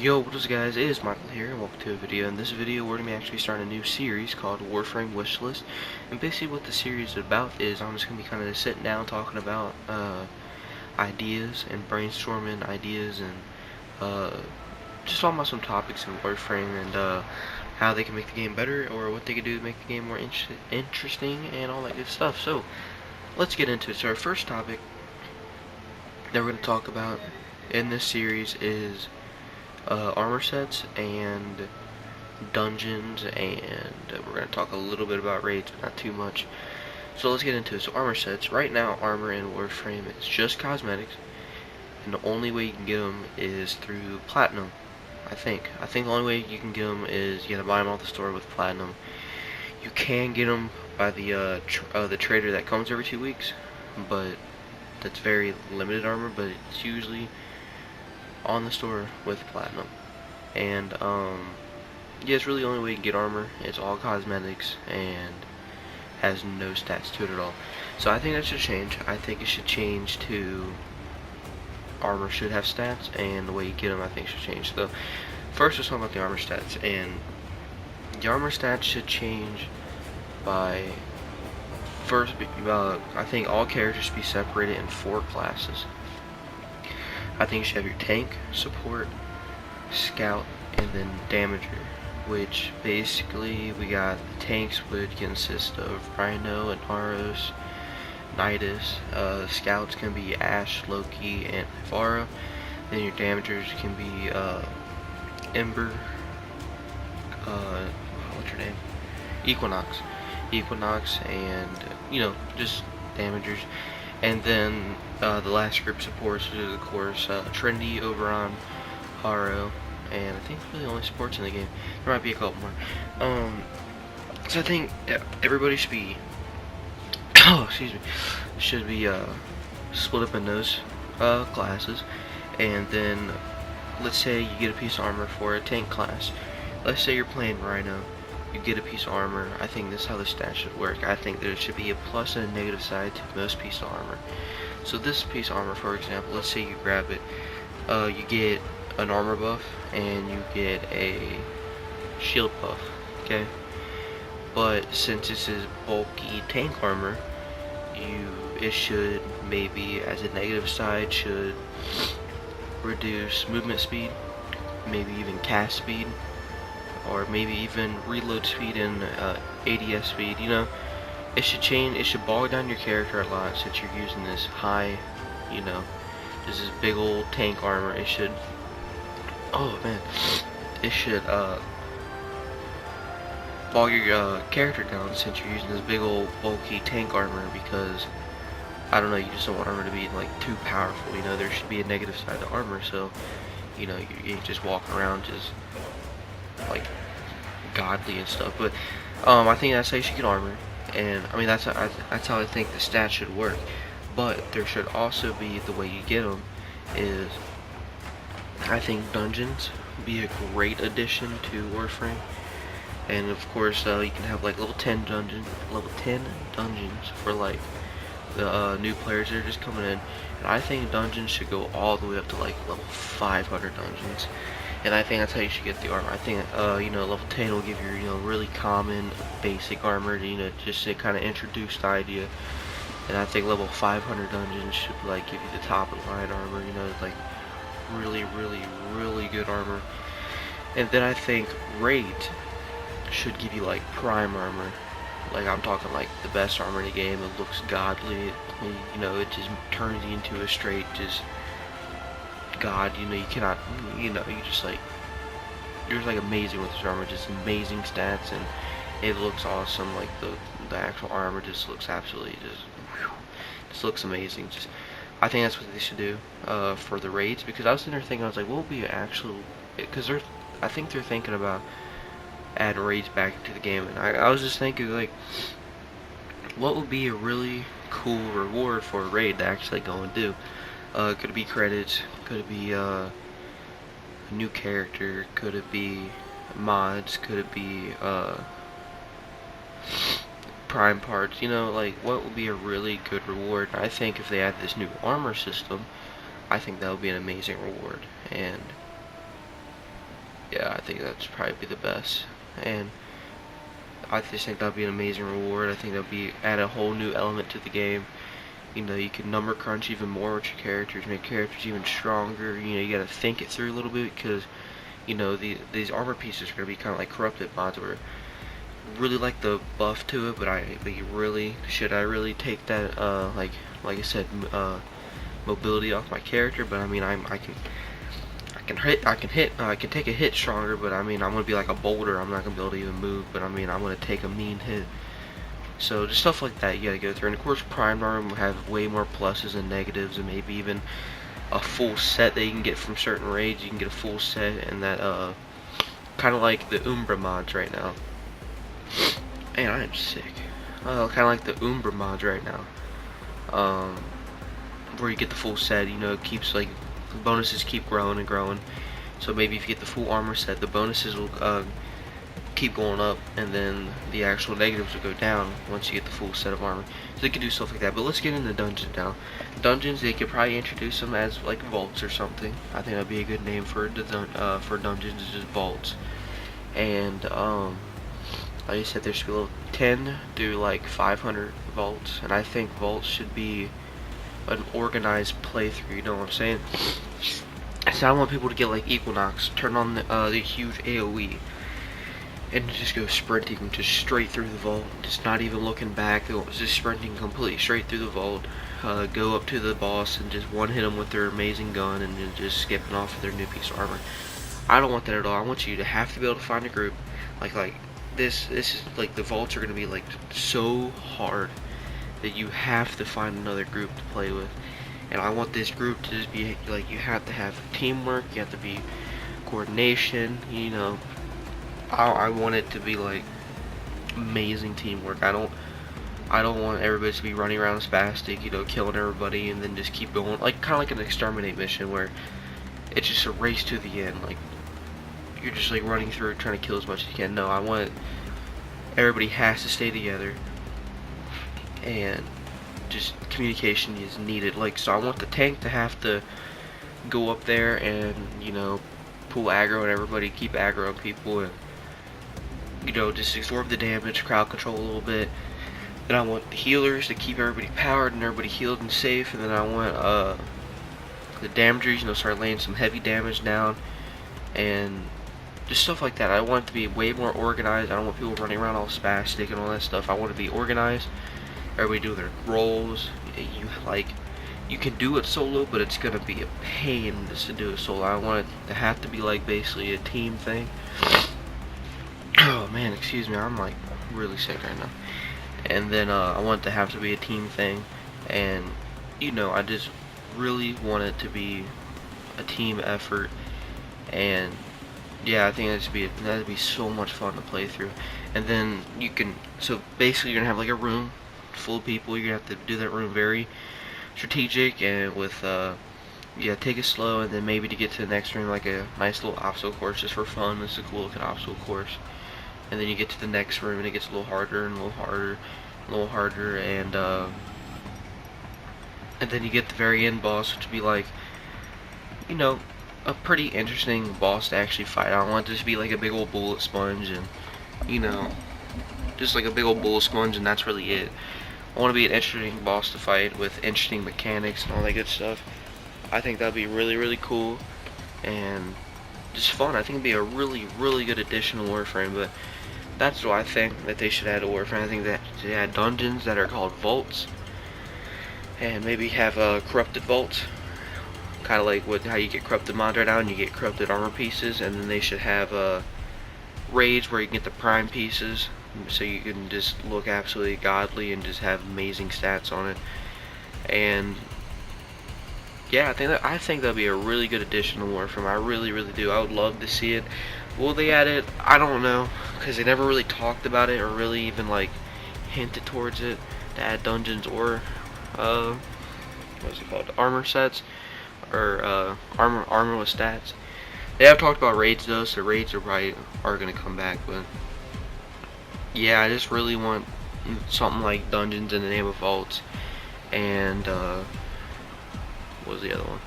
Yo, what is guys, it is Michael here, and welcome to a video. In this video, we're going to be actually starting a new series called Warframe Wishlist. And basically what the series is about is I'm just going to be kind of sitting down talking about ideas and brainstorming ideas and just talking about some topics in Warframe and how they can make the game better or what they can do to make the game more interesting and all that good stuff. So, let's get into it. So our first topic that we're going to talk about in this series is armor sets and dungeons, and we're going to talk a little bit about raids, but not too much. So let's get into it. So armor sets. Right now, armor in Warframe is just cosmetics, and the only way you can get them is through platinum. I think the only way you can get them is you gotta buy them off the store with platinum. You can get them by the trader that comes every 2 weeks, but that's very limited armor. But it's usually on the store with platinum. And yeah, it's really the only way you can get armor. It's all cosmetics and has no stats to it at all. So I think that should change. I think it should change to armor should have stats, and the way you get them I think should change. So first let's talk about the armor stats, and the armor stats should change by first I think all characters should be separated in 4 classes. I think you should have your tank, support, scout, and then damager, which basically we got the tanks would consist of Rhino and Aros, Nidus. Scouts can be Ash, Loki, and Ivara. Then your damagers can be Ember, what's your name? Equinox, and just damagers. And then the last group supports is of course Trinity, Oberon, Haro, and I think really only supports in the game. There might be a couple more. So I think everybody should be should be split up in those classes. And then let's say you get a piece of armor for a tank class. Let's say you're playing Rhino, you get a piece of armor. I think this is how the stats should work. I think there should be a plus and a negative side to most pieces of armor. So this piece of armor, for example, let's say you grab it, you get an armor buff and you get a shield buff, okay? But since this is bulky tank armor, it should maybe as a negative side should reduce movement speed, maybe even cast speed, or maybe even reload speed and ADS speed. It should change. It should bog down your character a lot since you're using this high, just this big old tank armor. It should, it should bog your character down since you're using this big old bulky tank armor, because I don't know, you just don't want armor to be like too powerful. There should be a negative side to armor, so you just walking around just like godly and stuff. But I think that's how you should get armor, and I mean that's how I think the stats should work. But there should also be the way you get them is, I think dungeons be a great addition to Warframe. And of course you can have like level 10 dungeons for like the new players that are just coming in. And I think dungeons should go all the way up to like level 500 dungeons. And I think that's how you should get the armor. I think level 10 will give you really common basic armor to just to kind of introduce the idea. And I think level 500 dungeons should like give you the top of the line armor, like really good armor. And then I think raids should give you like prime armor. Like I'm talking like the best armor in the game. It looks godly. It just turns you into a straight just god. You cannot. You just like you're just like amazing with this armor. Just amazing stats, and it looks awesome. Like the actual armor just looks absolutely just looks amazing. I think that's what they should do for the raids, because I was sitting there thinking, I was like, what would be actual? Because I think they're thinking about adding raids back into the game, and I was just thinking like, what would be a really cool reward for a raid to actually go and do? Could it be credits? Could it be a new character? Could it be mods? Could it be prime parts? Like what would be a really good reward? I think if they add this new armor system, I think that would be an amazing reward. And yeah, I think that's probably be the best. And I just think that'd be an amazing reward. I think that'd be add a whole new element to the game. You know, you can number crunch even more with your characters, make characters even stronger. You know, you gotta think it through a little bit, because you know these armor pieces are gonna be kind of like corrupted mods, where really like the buff to it, but you really should I really take that like I said mobility off my character. But I mean I can take a hit stronger, but I mean I'm gonna be like a boulder. I'm not gonna be able to even move, but I mean I'm gonna take a mean hit. So just stuff like that you gotta go through. And of course Prime Armor will have way more pluses and negatives, and maybe even a full set that you can get from certain raids. You can get a full set, and that kind of like the Umbra mods right now. Man, I am sick. Kind of like the Umbra mods right now, where you get the full set. You know, it keeps like the bonuses keep growing and growing. So maybe if you get the full armor set, the bonuses will keep going up, and then the actual negatives will go down once you get the full set of armor. So they can do stuff like that. But let's get into dungeons now. Dungeons, they could probably introduce them as like vaults or something. I think that'd be a good name for dungeons, is just vaults. And like I said, there should be level 10 through like 500 vaults, and I think vaults should be an organized playthrough. You know what I'm saying? So I want people to get like Equinox, turn on the huge AOE, and just go sprinting just straight through the vault, just not even looking back, just sprinting completely straight through the vault, go up to the boss and just one hit them with their amazing gun, and then just skipping off with their new piece of armor. I don't want that at all. I want you to have to be able to find a group like this is like the vaults are gonna be like so hard that you have to find another group to play with. And I want this group to just be like, you have to have teamwork, you have to be coordination, you know. I want it to be like amazing teamwork. I don't want everybody to be running around spastic, you know, killing everybody and then just keep going, like kind of like an exterminate mission where it's just a race to the end. Like you're just like running through trying to kill as much as you can. No, I want everybody has to stay together, and just communication is needed. Like, so I want the tank to have to go up there and, you know, pull aggro on everybody, keep aggro on people, and, you know, just absorb the damage, crowd control a little bit. Then I want the healers to keep everybody powered and everybody healed and safe. And then I want the damagers, you know, start laying some heavy damage down, and just stuff like that. I want it to be way more organized. I don't want people running around all spastic and all that stuff. I want it to be organized. Everybody do their roles. You can do it solo, but it's gonna be a pain just to do it solo. I want it to have to be like basically a team thing. Oh man, excuse me, I'm like really sick right now. And then I want it to have to be a team thing, and you know, I just really want it to be a team effort. And yeah, I think that'd be so much fun to play through. And then you can, so basically you're gonna have like a room full of people. You're gonna have to do that room very strategic, and with yeah, take it slow, and then maybe to get to the next room, like a nice little obstacle course just for fun. It's a cool looking obstacle course. And then you get to the next room and it gets a little harder and a little harder, a little harder, and then you get the very end boss, which would be like, you know, a pretty interesting boss to actually fight. I don't want it to just be like a big old bullet sponge, and you know, just like a big old bullet sponge, and that's really it. I want to be an interesting boss to fight with interesting mechanics and all that good stuff. I think that'd be really, really cool and just fun. I think it'd be a really, really good addition to Warframe. But that's what I think that they should add to Warframe. I think that they add dungeons that are called vaults, and maybe have corrupted vaults, kind of like how you get corrupted mod right now, and you get corrupted armor pieces. And then they should have raids where you can get the prime pieces, so you can just look absolutely godly and just have amazing stats on it. And yeah, I think that'd be a really good addition to Warframe. I really, really do. I would love to see it. Will they add it? I don't know, because they never really talked about it or really even like hinted towards it to add dungeons or what's it called, armor sets, or armor with stats. They have talked about raids though, so raids are gonna come back. But yeah, I just really want something like dungeons in the name of vaults, and what was the other one?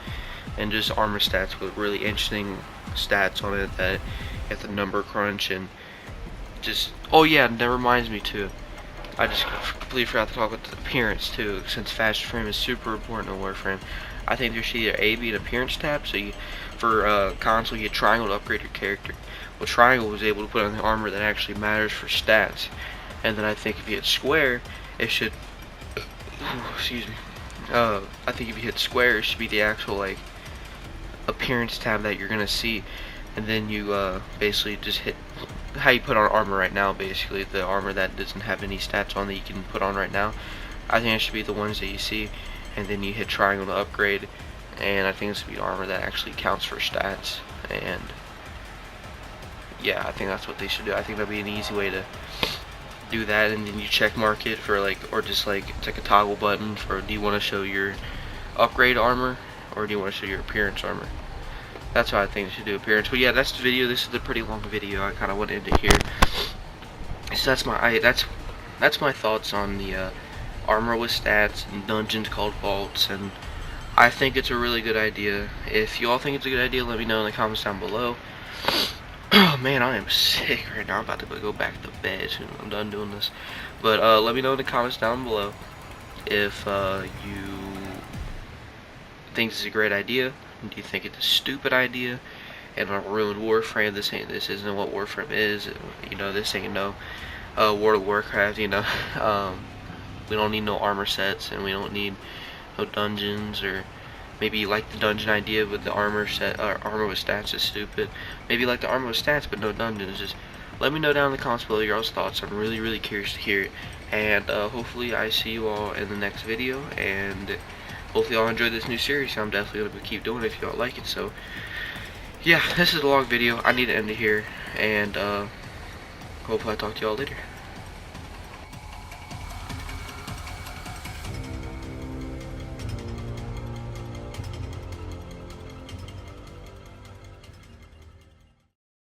And just armor stats with really interesting stats on it that You have the number crunch and just, oh yeah, and that reminds me too. I just completely forgot to talk about the appearance too, since fast frame is super important in Warframe. I think there should either A be an appearance tab, so you, for console, you hit triangle to upgrade your character. Well, triangle was able to put on the armor that actually matters for stats, and then I think if you hit square, it should, excuse me, I think if you hit square, it should be the actual like appearance tab that you're gonna see, and then you basically just hit how you put on armor right now, basically the armor that doesn't have any stats on that you can put on right now. I think it should be the ones that you see, and then you hit triangle to upgrade, and I think this would be armor that actually counts for stats. And yeah, I think that's what they should do. I think that'd be an easy way to do that, and then you check mark it for like, or just like it's like a toggle button for, do you want to show your upgrade armor or do you want to show your appearance armor? That's how I think it should do appearance. But yeah, that's the video. This is a pretty long video. I kind of went into here. So that's my thoughts on the armor with stats and dungeons called vaults, and I think it's a really good idea. If you all think it's a good idea, let me know in the comments down below. Oh man, I am sick right now. I'm about to go back to bed soon. I'm done doing this. But let me know in the comments down below if you think this is a great idea. Do you think it's a stupid idea and it'll ruin Warframe? This isn't what Warframe is. You know, this ain't no World of Warcraft. You know, we don't need no armor sets, and we don't need no dungeons. Or maybe you like the dungeon idea, but the armor set, armor with stats is stupid. Maybe you like the armor with stats, but no dungeons. Just let me know down in the comments below your all's thoughts. I'm really curious to hear it. And hopefully I see you all in the next video, and hopefully y'all enjoyed this new series. I'm definitely going to keep doing it if y'all like it. So yeah, this is a long video. I need to end it here, and hopefully I talk to y'all later.